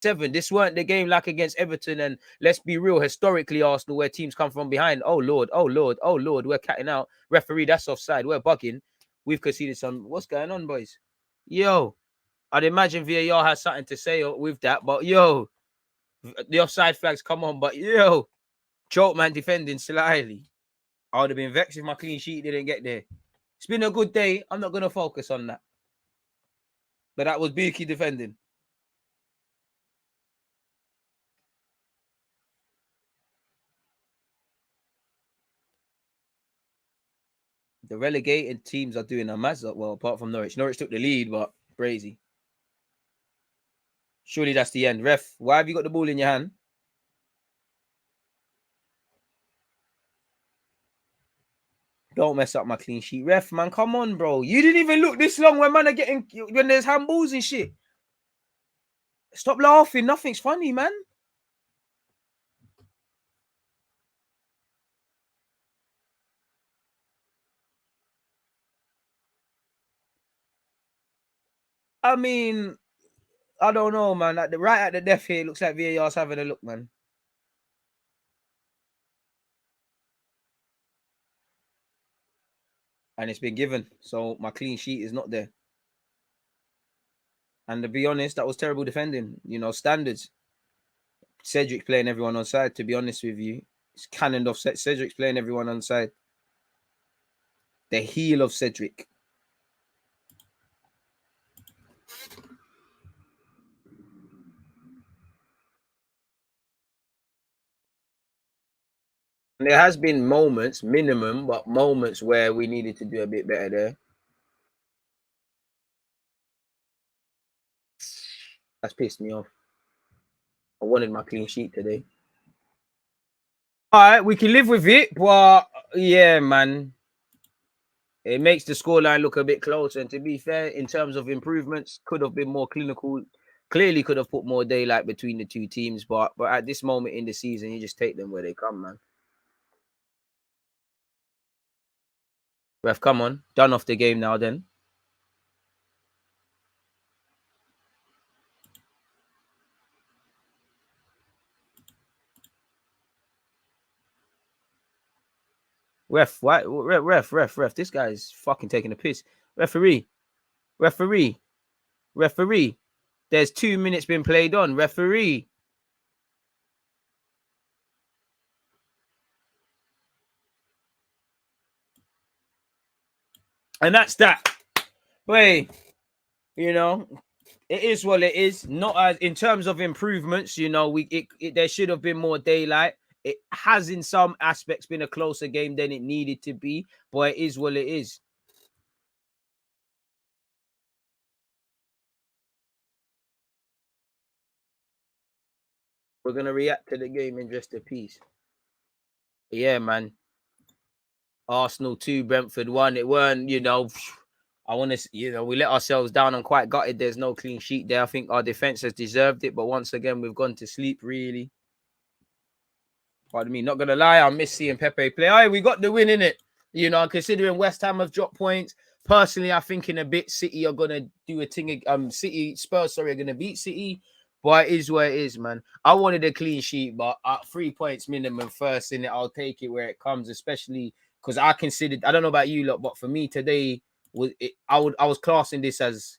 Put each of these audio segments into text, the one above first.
7. This weren't the game like against Everton, and let's be real, historically Arsenal, where teams come from behind. Oh Lord, we're catting out. Referee, that's offside. We're bugging. We've conceded some. What's going on, boys? Yo, I'd imagine VAR has something to say with that, but yo, the offside flags come on, but yo, choke man defending slyly. I would have been vexed if my clean sheet didn't get there. It's been a good day. I'm not going to focus on that. But that was Buki defending. The relegated teams are doing a mazza. Well, apart from Norwich. Norwich took the lead, but crazy. Surely that's the end. Ref, why have you got the ball in your hand? Don't mess up my clean sheet. Ref, man, come on, bro. You didn't even look this long when man are getting, when there's handballs and shit. Stop laughing. Nothing's funny, man. I mean, I don't know, man. Right at the death here, it looks like VAR's having a look, man. And it's been given. So my clean sheet is not there. And to be honest, that was terrible defending. You know, standards. Cedric playing everyone on side, to be honest with you. It's cannoned off. Cedric's playing everyone on side. The heel of Cedric. And there has been moments, minimum, but moments where we needed to do a bit better there. That's pissed me off. I wanted my clean sheet today. All right, we can live with it, but yeah, man. It makes the scoreline look a bit closer. And to be fair, in terms of improvements, could have been more clinical. Clearly could have put more daylight between the two teams, but at this moment in the season, you just take them where they come, man. Ref, come on. Done off the game now then. Ref, why? Ref. This guy's fucking taking a piss. Referee. There's 2 minutes been played on. Referee. And that's that. Wait, you know, it is what it is. Not as in terms of improvements, you know, there should have been more daylight. It has in some aspects been a closer game than it needed to be, but it is what it is. We're gonna react to the game in just a piece. Yeah, man. Arsenal 2, Brentford 1. It weren't, you know, I want to, you know, we let ourselves down. I'm quite gutted there's no clean sheet there. I think our defense has deserved it, but once again, we've gone to sleep, really. Pardon me, not going to lie, I miss seeing Pepe play. Hey, we got the win in it. You know, considering West Ham have dropped points, personally, I think in a bit, City are going to do a thing. Spurs, are going to beat City. But it is where it is, man. I wanted a clean sheet, but at 3 points minimum first in it, I'll take it where it comes, especially because I considered, I don't know about you lot, but for me today, I was classing this as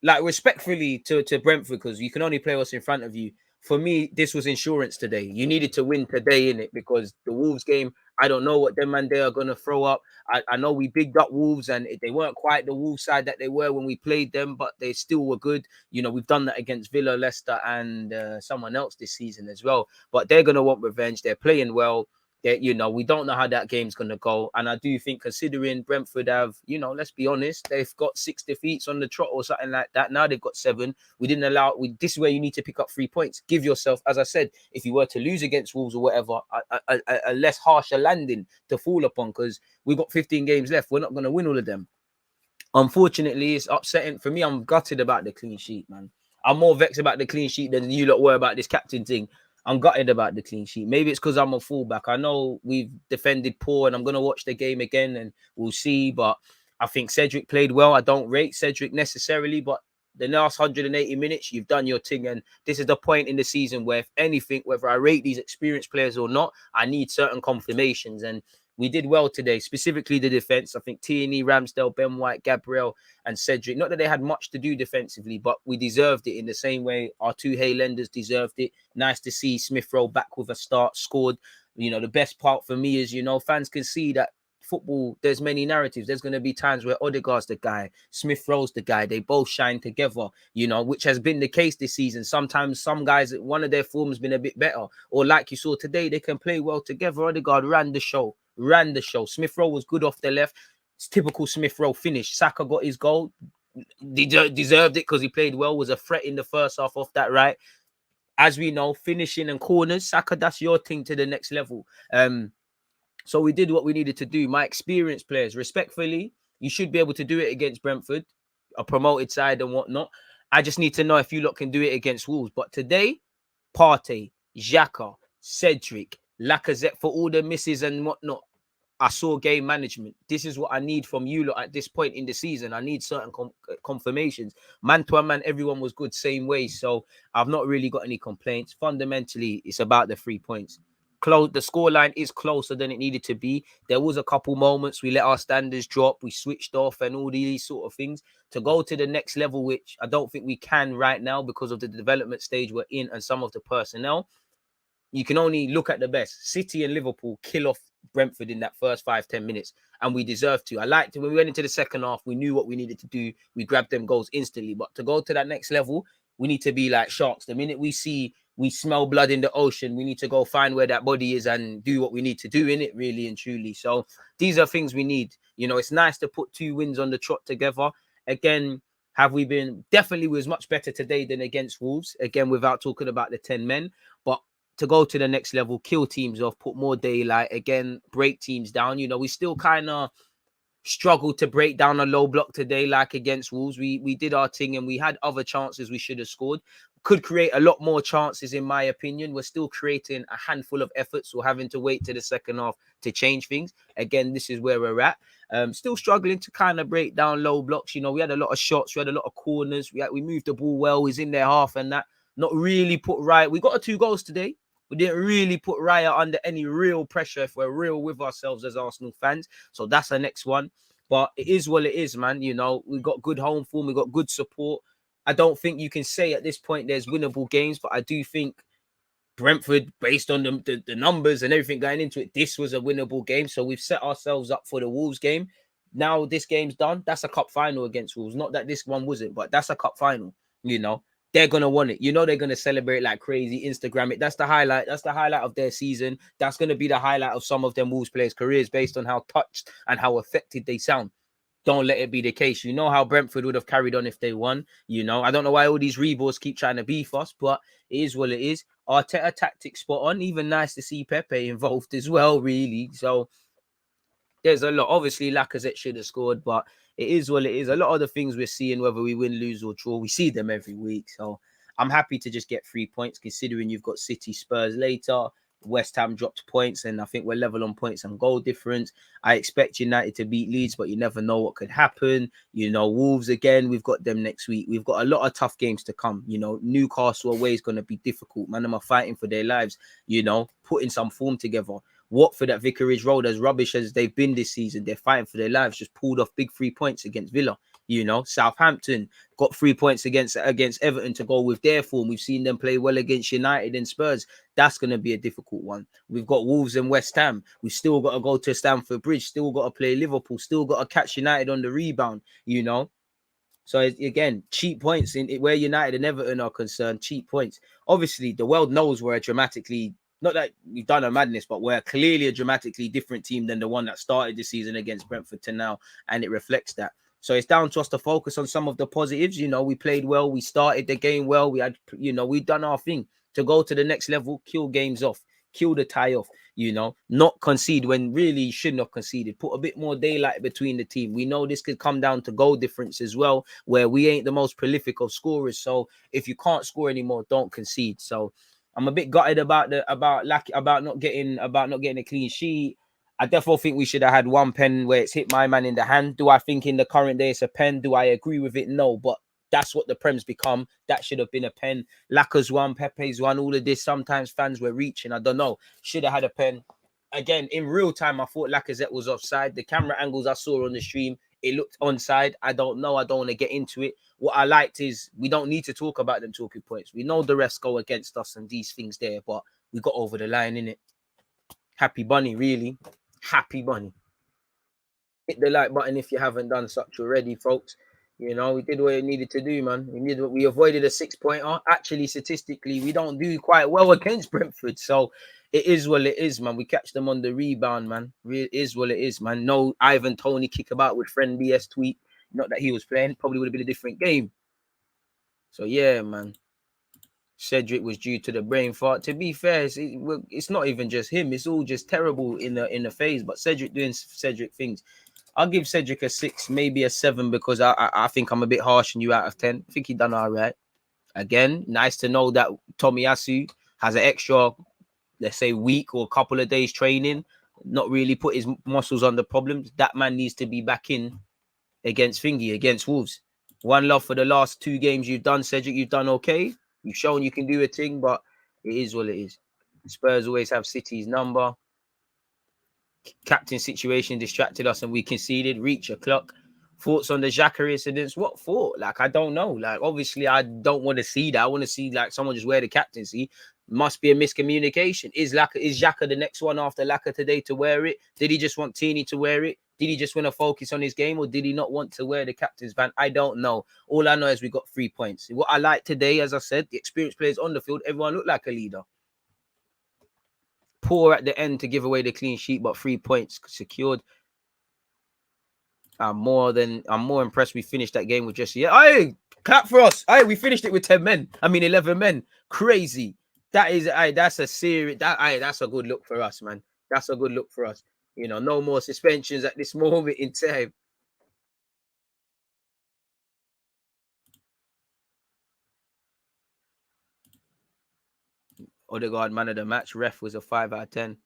like respectfully to Brentford, because you can only play what's in front of you. For me, this was insurance today. You needed to win today in it, because the Wolves game, I don't know what them man they are going to throw up. I know we bigged up Wolves, and they weren't quite the Wolves side that they were when we played them, but they still were good. You know, we've done that against Villa, Leicester, and someone else this season as well. But they're going to want revenge. They're playing well. You know, we don't know how that game's going to go. And I do think, considering Brentford have, you know, let's be honest, they've got 6 defeats on the trot or something like that. Now they've got 7. We didn't allow, this is where you need to pick up 3 points. Give yourself, as I said, if you were to lose against Wolves or whatever, a less harsher landing to fall upon, because we've got 15 games left. We're not going to win all of them. Unfortunately, it's upsetting. For me, I'm gutted about the clean sheet, man. I'm more vexed about the clean sheet than you lot were about this captain thing. I'm gutted about the clean sheet. Maybe it's because I'm a fullback. I know we've defended poor, and I'm going to watch the game again and we'll see. But I think Cedric played well. I don't rate Cedric necessarily, but the last 180 minutes, you've done your thing. And this is the point in the season where, if anything, whether I rate these experienced players or not, I need certain confirmations. And we did well today, specifically the defense. I think Tierney, Ramsdale, Ben White, Gabriel, and Cedric. Not that they had much to do defensively, but we deserved it in the same way our two Haylenders deserved it. Nice to see Smith Rowe back with a start, scored. You know, the best part for me is, you know, fans can see that football, there's many narratives. There's going to be times where Odegaard's the guy, Smith Rowe's the guy. They both shine together, you know, which has been the case this season. Sometimes some guys, one of their form's been a bit better. Or like you saw today, they can play well together. Odegaard ran the show. Smith Rowe was good off the left. It's typical Smith Rowe finish. Saka got his goal. Deserved it because he played well, was a threat in the first half off that right. As we know, finishing and corners, Saka, that's your thing to the next level. So we did what we needed to do. My experienced players, respectfully, you should be able to do it against Brentford, a promoted side and whatnot. I just need to know if you lot can do it against Wolves. But today, Partey, Xhaka, Cedric, Lacazette, for all the misses and whatnot, I saw game management. This is what I need from you lot at this point in the season. I need certain confirmations. Man to man, everyone was good same way. So I've not really got any complaints. Fundamentally, it's about the 3 points. The scoreline is closer than it needed to be. There was a couple moments we let our standards drop. We switched off and all these sort of things to go to the next level, which I don't think we can right now because of the development stage we're in and some of the personnel. You can only look at the best. City and Liverpool kill off Brentford in that first 5-10 minutes, and we deserve to. I liked it when we went into the second half. We knew what we needed to do. We grabbed them goals instantly. But to go to that next level, we need to be like sharks. The minute we smell blood in the ocean, we need to go find where that body is and do what we need to do in it, really and truly. So these are things we need. You know, it's nice to put 2 wins on the trot together. Again, have we been? Definitely was much better today than against Wolves. Again, without talking about the 10 men. But to go to the next level, kill teams off, put more daylight, again, break teams down. You know, we still kind of struggled to break down a low block today, like against Wolves. We did our thing and we had other chances we should have scored. Could create a lot more chances, in my opinion. We're still creating a handful of efforts. We're having to wait to the second half to change things. Again, this is where we're at. Still struggling to kind of break down low blocks. You know, we had a lot of shots. We had a lot of corners. We moved the ball well. He's in their half and that. Not really put right. We got 2 goals today. We didn't really put Raya under any real pressure if we're real with ourselves as Arsenal fans. So that's the next one. But it is what it is, man. You know, we got good home form. We got good support. I don't think you can say at this point there's winnable games, but I do think Brentford, based on the numbers and everything going into it, this was a winnable game. So we've set ourselves up for the Wolves game. Now this game's done. That's a cup final against Wolves. Not that this one wasn't, but that's a cup final, you know. They're going to want it. You know, they're going to celebrate like crazy, Instagram it. That's the highlight. That's the highlight of their season. That's going to be the highlight of some of them Wolves players' careers based on how touched and how affected they sound. Don't let it be the case. You know how Brentford would have carried on if they won. You know, I don't know why all these reballs keep trying to beef us, but it is what it is. Arteta tactics spot on. Even nice to see Pepe involved as well, really. So there's a lot. Obviously, Lacazette should have scored, but it is what it is. A lot of the things we're seeing, whether we win, lose, or draw, we see them every week. So I'm happy to just get 3 points, considering you've got City, Spurs later. West Ham dropped points, and I think we're level on points and goal difference. I expect United to beat Leeds, but you never know what could happen. You know, Wolves again, we've got them next week. We've got a lot of tough games to come. You know, Newcastle away is going to be difficult. Man, them are fighting for their lives, you know, putting some form together. Watford at Vicarage Road, as rubbish as they've been this season, they're fighting for their lives, just pulled off big 3 points against Villa. You know, Southampton got 3 points against Everton to go with their form. We've seen them play well against United and Spurs. That's going to be a difficult one. We've got Wolves and West Ham. We've still got to go to Stamford Bridge, still got to play Liverpool, still got to catch United on the rebound, you know. So again, cheap points in where United and Everton are concerned, cheap points. Obviously, the world knows we're dramatically, not that we've done a madness, but we're clearly a dramatically different team than the one that started the season against Brentford to now, and it reflects that. So it's down to us to focus on some of the positives. You know, we played well. We started the game well. We had, you know, we've done our thing to go to the next level, kill games off, kill the tie off, you know, not concede when really you shouldn't have conceded. Put a bit more daylight between the team. We know this could come down to goal difference as well, where we ain't the most prolific of scorers. So if you can't score anymore, don't concede. So I'm a bit gutted about not getting a clean sheet. I definitely think we should have had one pen where it's hit my man in the hand. Do I think in the current day it's a pen? Do I agree with it? No, but That's what the Prem's become. That should have been a pen. Lacaz's one, Pepe's one, all of this. Sometimes fans were reaching. I don't know. Should have had a pen. Again, in real time, I thought Lacazette was offside. The camera angles I saw on the stream, it looked onside. I don't know. I don't want to get into it. What I liked is we don't need to talk about them talking points. We know the refs go against us and these things there, but we got over the line, innit? Happy bunny, really. Happy bunny. Hit the like button if you haven't done such already, folks. You know, we did what we needed to do, man. We avoided a 6-pointer. Actually, statistically, we don't do quite well against Brentford. So it is what it is, man. We catch them on the rebound, man. It is what it is, man. No Ivan Toney kick about with friend BS tweet. Not that he was playing. Probably would have been a different game. So, yeah, man. Cedric was due to the brain fart. To be fair, it's not even just him. It's all just terrible in the phase. But Cedric doing Cedric things. I'll give Cedric a 6, maybe a 7, because I think I'm a bit harsh on you out of 10. I think he done all right. Again, nice to know that Tomiyasu has an extra, let's say, week or a couple of days training, not really put his muscles on the problems. That man needs to be back in against Wolves. One love for the last 2 games you've done, Cedric. You've done okay. You've shown you can do a thing, but it is what it is. Spurs always have City's number. Captain situation distracted us and we conceded. Reach a clock. Thoughts on the Xhaka incidents? What for? Like, I don't know. Like, obviously, I don't want to see that. I want to see, like, someone just wear the captaincy. Must be a miscommunication. Is Xhaka the next one after Laka today to wear it? Did he just want Tini to wear it? Did he just want to focus on his game, or did he not want to wear the captain's band? I don't know. All I know is we got 3 points. What I like today, as I said, the experienced players on the field, everyone looked like a leader. Poor at the end to give away the clean sheet, but 3 points secured. I'm more impressed we finished that game with just Hey, clap for us. Hey, we finished it with 11 men. Crazy. That's a serious that's a good look for us, man. That's a good look for us. You know, no more suspensions at this moment in time. Odegaard, man of the match. Ref was a 5 out of 10.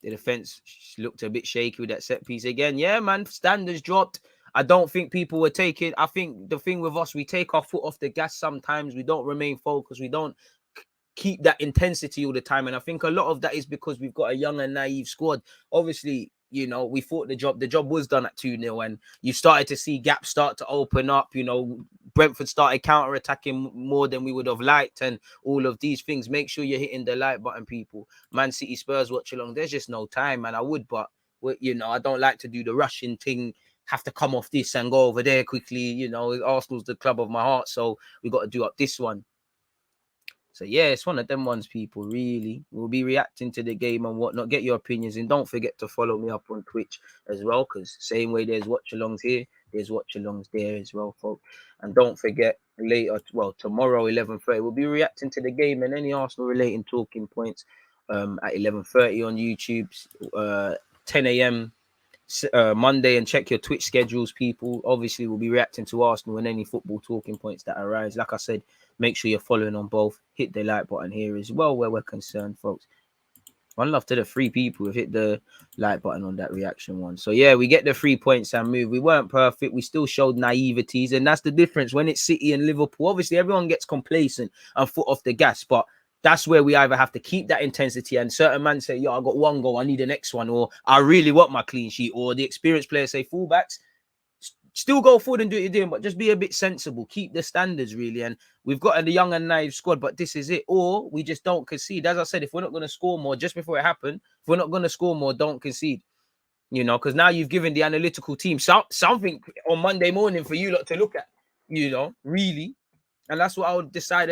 The defense looked a bit shaky with that set piece again. Yeah, man, standards dropped. I don't think people were taking. I think the thing with us, we take our foot off the gas sometimes. We don't remain focused. We don't keep that intensity all the time. And I think a lot of that is because we've got a young and naive squad. Obviously, you know, we thought the job was done at 2-0, and you started to see gaps start to open up. You know, Brentford started counter-attacking more than we would have liked, and all of these things. Make sure you're hitting the like button, people. Man City Spurs watch along. There's just no time, man. I would, but you know, I don't like to do the rushing thing. Have to come off this and go over there quickly. You know, Arsenal's the club of my heart, so we got to do up this one. So, yeah, it's one of them ones, people, really. We'll be reacting to the game and whatnot. Get your opinions. And don't forget to follow me up on Twitch as well, because same way there's watch-alongs here, there's watch-alongs there as well, folks. And don't forget, tomorrow, 11:30, we'll be reacting to the game and any Arsenal-related talking points at 11:30 on YouTube, 10 a.m. Monday, and check your Twitch schedules, people. Obviously, we'll be reacting to Arsenal and any football talking points that arise. Like I said, make sure you're following on both. Hit the like button here as well where we're concerned, folks. One love to the 3 people who've hit the like button on that reaction one. So, yeah, we get the 3 points and move. We weren't perfect. We still showed naiveties, and that's the difference. When it's City and Liverpool, obviously everyone gets complacent and foot off the gas, but that's where we either have to keep that intensity, and certain men say, I got 1 goal, I need the next one, or I really want my clean sheet, or the experienced players say, fullbacks, still go forward and do what you're doing, but just be a bit sensible. Keep the standards, really. And we've got a young and naive squad, but this is it. Or we just don't concede. As I said, if we're not going to score more, just before it happened, if we're not going to score more, don't concede. You know, because now you've given the analytical team something on Monday morning for you lot to look at, you know, really. And that's what I would define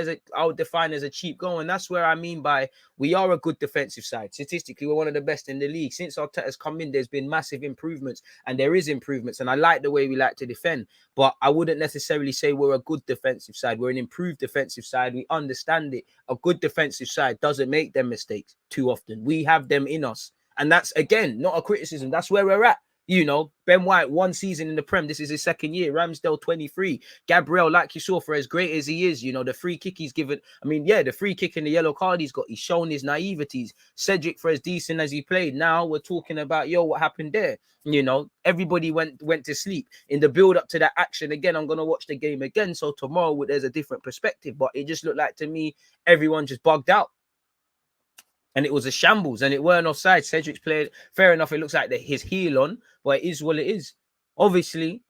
as a cheap goal. And that's where I mean by we are a good defensive side. Statistically, we're one of the best in the league. Since Arteta's come in, there's been massive improvements, and there is improvements. And I like the way we like to defend, but I wouldn't necessarily say we're a good defensive side. We're an improved defensive side. We understand it. A good defensive side doesn't make them mistakes too often. We have them in us. And that's, again, not a criticism. That's where we're at. You know, Ben White, 1 season in the Prem. This is his 2nd year. Ramsdale, 23. Gabriel, like you saw, for as great as he is, you know, the free kick he's given. I mean, yeah, the free kick and the yellow card he's got, he's shown his naiveties. Cedric, for as decent as he played, now we're talking about, yo, what happened there? You know, everybody went to sleep in the build up to that action. Again, I'm gonna watch the game again, so tomorrow there's a different perspective. But it just looked like to me, everyone just bugged out. And it was a shambles, and it weren't offside. Cedric's played fair enough. It looks like his heel on, but it is what it is. Obviously,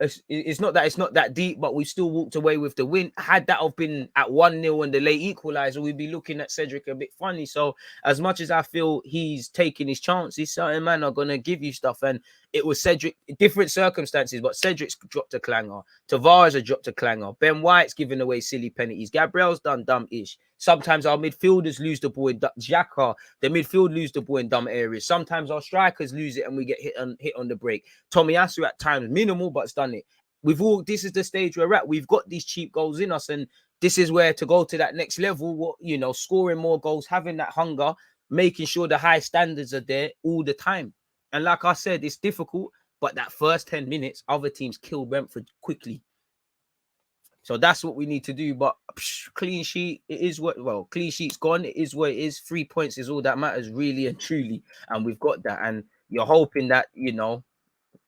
it's not that deep, but we still walked away with the win. Had that have been at 1-0 and the late equalizer, we'd be looking at Cedric a bit funny. So as much as I feel he's taking his chances, certain men are gonna give you stuff. And it was Cedric, different circumstances, but Cedric's dropped a clanger. Tavares has dropped a clanger. Ben White's giving away silly penalties. Gabriel's done dumb-ish. Sometimes our midfielders lose the ball in Xhaka, the midfield lose the ball in dumb areas. Sometimes our strikers lose it and we get hit on the break. Tomiyasu at times, minimal, but it's done it. This is the stage we're at. We've got these cheap goals in us, and this is where to go to that next level, you know, scoring more goals, having that hunger, making sure the high standards are there all the time. And like I said, it's difficult, but that first 10 minutes, other teams kill Brentford quickly. So that's what we need to do. But clean sheet, it is what, well, clean sheet's gone. It is what it is. 3 points is all that matters, really and truly. And we've got that. And you're hoping that, you know,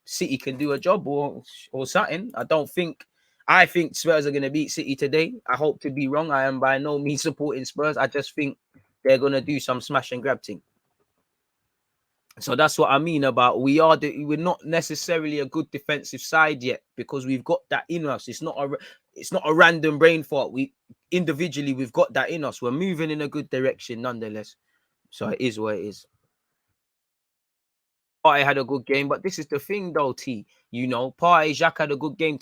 City can do a job or something. I think Spurs are going to beat City today. I hope to be wrong. I am by no means supporting Spurs. I just think they're going to do some smash and grab thing. So that's what I mean about we're not necessarily a good defensive side yet, because we've got that in us. It's not a random brain fault. Individually we've got that in us. We're moving in a good direction nonetheless. So it is what it is. Partey had a good game, but this is the thing though, T. You know, Partey, Xhaka had a good game